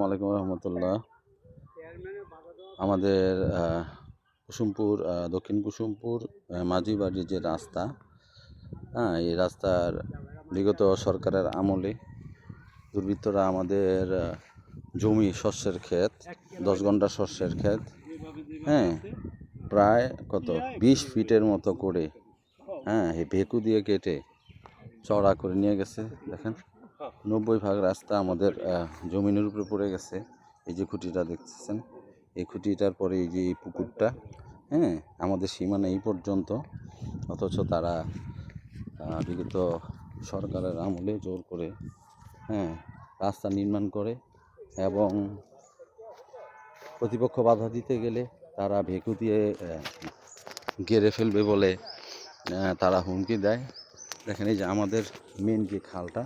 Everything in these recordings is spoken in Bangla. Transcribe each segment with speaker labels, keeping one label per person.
Speaker 1: আসসালামু আলাইকুম রহমতুল্লাহ। আমাদের কুসুমপুর দক্ষিণ কুসুমপুর মাঝিবাড়ির যে রাস্তা, এই রাস্তার বিগত সরকারের আমলে দুর্বৃত্তরা আমাদের জমি শস্যের ক্ষেত 10 ঘন্টা শস্যের ক্ষেত, প্রায় 20 ফিটের মতো করে এই ভেকু দিয়ে কেটে চড়া করে নিয়ে গেছে। দেখেন 90% রাস্তা আমাদের জমিনের উপরে পড়ে গেছে। এই যে খুঁটিটা দেখতেছেন, এই খুঁটিটার পরে এই যে এই পুকুরটা, আমাদের সীমানা এই পর্যন্ত। অথচ তারা বিগত সরকারের আমলে জোর করে রাস্তা নির্মাণ করে এবং প্রতিপক্ষ বাধা দিতে গেলে তারা ভেকু দিয়ে গেড়ে ফেলবে বলে তারা হুমকি দেয়। দেখেন এই যে আমাদের মেন যে খালটা,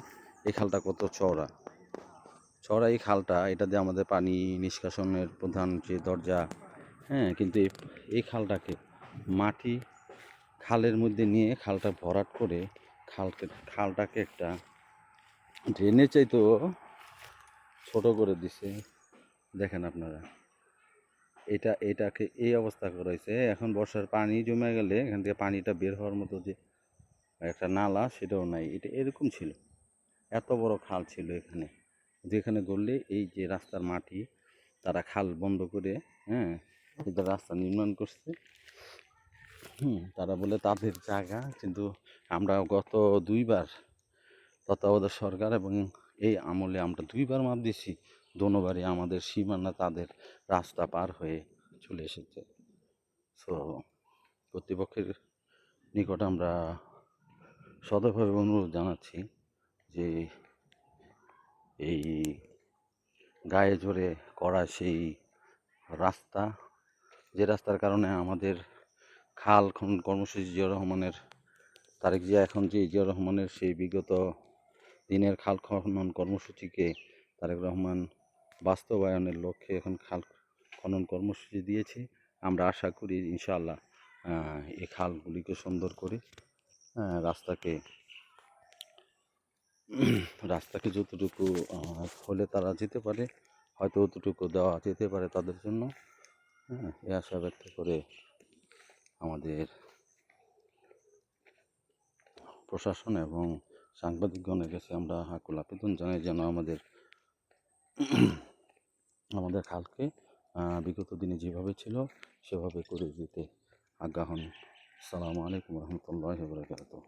Speaker 1: এই খালটা কত চওড়া এই খালটা, এটা দিয়ে আমাদের পানি নিষ্কাশনের প্রধান যে দরজা, কিন্তু এই খালটাকে মাটি খালের মধ্যে নিয়ে খালটা ভরাট করে খালটাকে একটা ড্রেনের চাইতেও ছোট করে দিছে। দেখেন আপনারা, এটাকে এই অবস্থা করেছে। এখন বর্ষার পানি জমে গেলে এখান থেকে পানিটা বের হওয়ার মতো যে একটা নালা, সেটাও নাই। এটা এরকম ছিল, এত বড় খাল ছিল এখানে। যেখানে গড়লে এই যে রাস্তার মাটি, তারা খাল বন্ধ করে এটা রাস্তা নির্মাণ করছে। তারা বলে তাদের জায়গা, কিন্তু আমরা গত 2বার তত্ত্বাবধায়ক সরকার এবং এই আমলে আমরা 2বার মাপ দিছি, দোনোবারই আমাদের সীমানা তাদের রাস্তা পার হয়ে চলে এসেছে। সো কর্তৃপক্ষের নিকট আমরা সদয়ভাবে অনুরোধ জানাচ্ছি যে এই গায়ে জোরে করা সেই রাস্তা, যে রাস্তার কারণে আমাদের খাল খনন কর্মসূচি জিয়াউর রহমানের, তারেক জিয়া এখন যে জিয়াউর রহমানের সেই বিগত দিনের খাল খনন কর্মসূচিকে তারেক রহমান বাস্তবায়নের লক্ষ্যে এখন খাল খনন কর্মসূচি দিয়েছে। আমরা আশা করি ইনশাআল্লাহ এই খালগুলিকে সুন্দর করে রাস্তাকে যতটুকু হলে তারা যেতে পারে, হয়তো অতটুকু দেওয়া যেতে পারে তাদের জন্য। এই আশা ব্যক্ত করে আমাদের প্রশাসন এবং সাংবাদিকগণের কাছে আমরা আকুল আবেদন জানাই যেন আমাদের খালকে বিগত দিনে যেভাবে ছিল সেভাবে করে দিতে আজ্ঞা হন। আসসালামু আলাইকুম রহমতুল্লাহি ওয়া বারাকাতুহু।